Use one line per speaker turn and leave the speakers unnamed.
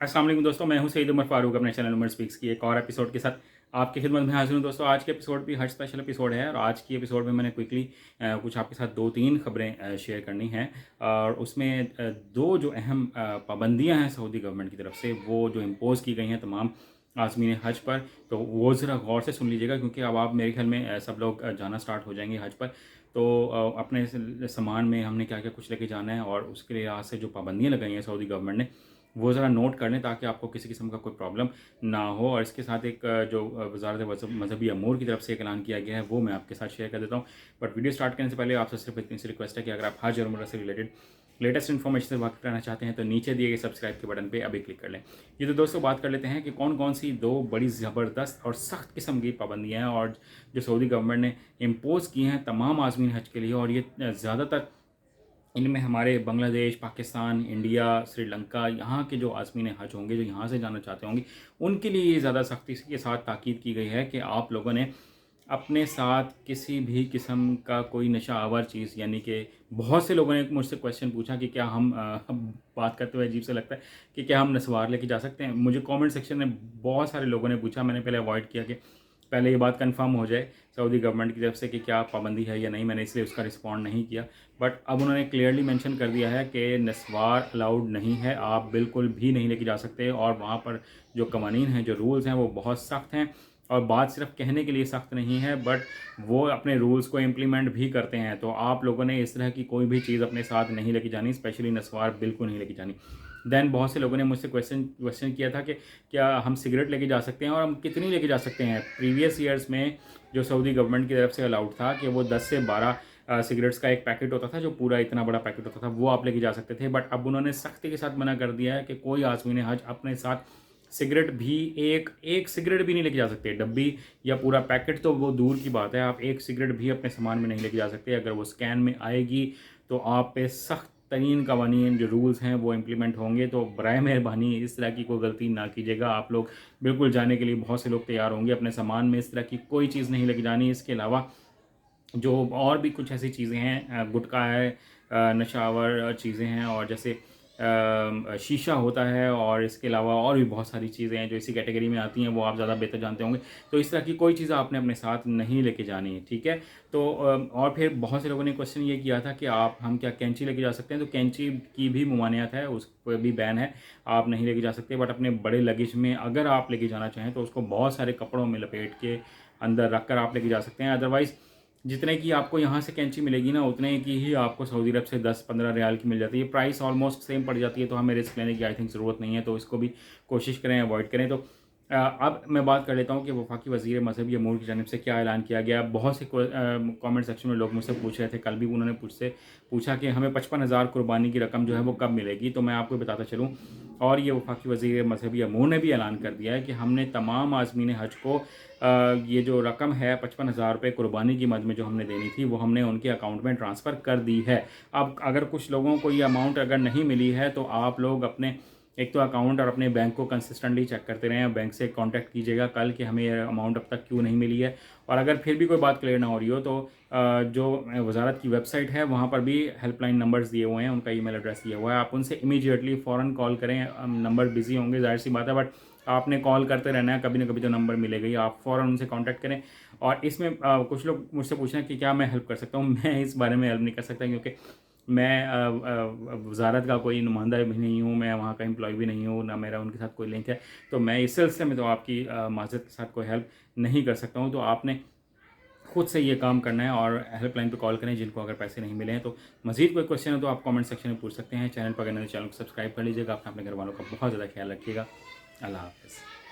अस्सलाम वालेकुम दोस्तों, मैं हूं सईद उमर फारूक अपने चैनल उमर स्पीक्स की एक और एपिसोड के साथ आपकी खिदमत में हाजिर हूं। दोस्तों, आज के एपिसोड भी हज स्पेशल एपिसोड है और आज की एपिसोड में मैंने क्विकली कुछ आपके साथ 2-3 खबरें शेयर करनी हैं। और उसमें दो जो अहम पाबंदियां हैं सऊदी गवर्नमेंट की तरफ से, वो जो इम्पोज़ की गई हैं तमाम आज़मीन हज पर, तो वो ज़रा गौर से सुन लीजिएगा क्योंकि अब आप मेरे ख्याल में सब लोग जाना स्टार्ट हो जाएंगे हज पर। तो अपने सामान में हमने क्या क्या कुछ लेके जाना है और उसके लिहाज से जो पाबंदियाँ लगाई हैं सऊदी गवर्नमेंट ने, वो ज़रा नोट कर लें ताकि आपको किसी किस्म का कोई प्रॉब्लम ना हो। और इसके साथ एक जो वज़ारत मज़हबी अमूर की तरफ से एक ऐलान किया गया है, वो मैं आपके साथ शेयर कर देता हूँ। बट वीडियो स्टार्ट करने से पहले आपसे सिर्फ इतनी सी रिक्वेस्ट है कि अगर आप हज और उम्र से रिलेटेड लेटेस्ट इन्फॉर्मेशन से वाकिफ रहना चाहते हैं तो नीचे दिए गए सब्सक्राइब के बटन पे अभी क्लिक कर लें। ये तो दोस्तों बात कर लेते हैं कि कौन कौन सी दो बड़ी ज़बरदस्त और सख्त किस्म की पाबंदियाँ हैं और जो सऊदी गवर्नमेंट ने इम्पोज़ की हैं तमाम आज़मीन हज के लिए। और ये ज़्यादातर इनमें हमारे बांग्लादेश, पाकिस्तान, इंडिया, श्रीलंका, यहाँ के जो आज़मीन हज होंगे, जो यहाँ से जाना चाहते होंगे, उनके लिए ये ज़्यादा सख्ती के साथ ताकीद की गई है कि आप लोगों ने अपने साथ किसी भी किस्म का कोई नशा आवर चीज़, यानी कि बहुत से लोगों ने मुझसे क्वेश्चन पूछा कि क्या हम बात करते हुए अजीब से लगता है कि क्या हम नस्वार लेके जा सकते हैं। मुझे कमेंट सेक्शन में बहुत सारे लोगों ने पूछा। मैंने पहले अवॉइड किया कि पहले ये बात कंफर्म हो जाए सऊदी गवर्नमेंट की तरफ से कि क्या पाबंदी है या नहीं, मैंने इसलिए उसका रिस्पॉन्ड नहीं किया। बट अब उन्होंने क्लियरली मेंशन कर दिया है कि नस्वार अलाउड नहीं है, आप बिल्कुल भी नहीं लेके जा सकते। और वहाँ पर जो कवानीन हैं, जो रूल्स हैं, वो बहुत सख्त हैं। और बात सिर्फ कहने के लिए सख्त नहीं है, बट वो अपने रूल्स को इम्प्लीमेंट भी करते हैं। तो आप लोगों ने इस तरह की कोई भी चीज़ अपने साथ नहीं लेके जानी, स्पेशली नस्वार बिल्कुल नहीं लेके जानी। देन बहुत से लोगों ने मुझसे क्वेश्चन किया था कि क्या हम सिगरेट लेके जा सकते हैं और हम कितनी लेके जा सकते हैं। प्रीवियस ईयर्स में जो सऊदी गवर्नमेंट की तरफ से अलाउड था कि वो 10 से 12 सिगरेट्स का एक पैकेट होता था, जो पूरा इतना बड़ा पैकेट होता था, वो आप लेके जा सकते थे। बट अब उन्होंने सख्ती के साथ मना कर दिया है कि कोई आज़मीन हज अपने साथ सिगरेट भी एक एक सिगरेट भी नहीं लेके जा सकते। डब्बी या पूरा पैकेट तो वो दूर की बात है, आप एक सिगरेट भी अपने सामान में नहीं लेके जा सकते। अगर वो स्कैन में आएगी तो आप पे सख्त तरीन कवानीन जो रूल्स हैं वो इम्प्लीमेंट होंगे। तो बराए मेहरबानी इस तरह की कोई गलती ना कीजिएगा। आप लोग बिल्कुल जाने के लिए बहुत से लोग तैयार होंगे, अपने सामान में इस तरह की कोई चीज़ नहीं लेके जानी। इसके अलावा जो और भी कुछ ऐसी चीज़ें हैं, गुटखा है, नशावर चीज़ें हैं, और जैसे शीशा होता है, और इसके अलावा और भी बहुत सारी चीज़ें हैं जो इसी कैटेगरी में आती हैं, वो आप ज़्यादा बेहतर जानते होंगे। तो इस तरह की कोई चीज़ आपने अपने साथ नहीं लेके जानी है, ठीक है। तो और फिर बहुत से लोगों ने क्वेश्चन ये किया था कि हम क्या कैंची लेके जा सकते हैं। तो कैंची की भी ममानियत है, उस पर भी बैन है, आप नहीं लेके जा सकते। बट अपने बड़े लगेज में अगर आप लेके जाना चाहें तो उसको बहुत सारे कपड़ों में लपेट के अंदर रख कर आप लेके जा सकते हैं। अदरवाइज़ जितने की आपको यहाँ से कैंची मिलेगी ना, उतने की ही आपको सऊदी अरब से 10-15 रियाल की मिल जाती है। प्राइस ऑलमोस्ट सेम पड़ जाती है, तो हमें रिस्क लेने की आई थिंक ज़रूरत नहीं है। तो इसको भी कोशिश करें, अवॉइड करें। तो अब मैं बात कर लेता हूँ कि वफाकी वज़ीर मज़हबी अमूर की जानिब से क्या ऐलान किया गया। बहुत से कमेंट सेक्शन में लोग मुझसे पूछ रहे थे, कल भी उन्होंने मुझसे पूछा कि हमें 55,000 कुर्बानी की रकम जो है वो कब मिलेगी। तो मैं आपको बताता चलूँ, और ये वफाकी वज़ीर मज़हबी अमूर ने भी ऐलान कर दिया है कि हमने तमाम आज़मीन हज को ये जो रकम है 55,000 रुपये कुर्बानी की मद में जो हमने देनी थी, वो हमने उनके अकाउंट में ट्रांसफ़र कर दी है। अब अगर कुछ लोगों को ये अमाउंट अगर नहीं मिली है तो आप लोग अपने एक तो अकाउंट और अपने बैंक को कंसिस्टेंटली चेक करते रहें। बैंक से कांटेक्ट कीजिएगा कल कि हमें ये अमाउंट अब तक क्यों नहीं मिली है। और अगर फिर भी कोई बात क्लियर ना हो रही हो तो जो वजारत की वेबसाइट है वहाँ पर भी हेल्पलाइन नंबर्स दिए हुए हैं, उनका ईमेल एड्रेस दिया हुआ है, आप उनसे इमीडिएटली फ़ौरन कॉल करें। नंबर बिजी होंगे, जाहिर सी बात है, बट आपने कॉल करते रहना है, कभी ना कभी तो नंबर मिलेगा ही। आप फ़ौरन उनसे कांटेक्ट करें। और इसमें कुछ लोग मुझसे पूछ रहे हैं कि क्या मैं हेल्प कर सकता हूँ। मैं इस बारे में हेल्प नहीं कर सकता क्योंकि मैं वजारत का कोई नुमाइंदा भी नहीं हूँ, मैं वहाँ का एम्प्लॉय भी नहीं हूँ, ना मेरा उनके साथ कोई लिंक है। तो मैं इस सिलसिले में तो आपकी माज़रत के साथ कोई हेल्प नहीं कर सकता हूँ। तो आपने खुद से ये काम करना है और हेल्पलाइन पे कॉल करें जिनको अगर पैसे नहीं मिले हैं। तो मज़ीद कोई क्वेश्चन हो तो आप कमेंट सेक्शन में पूछ सकते हैं। चैनल पर अगर नए, चैनल को सब्सक्राइब कर लीजिएगा। अपने घर वालों का बहुत ज़्यादा ख्याल रखिएगा। अल्लाह हाफ़िज़।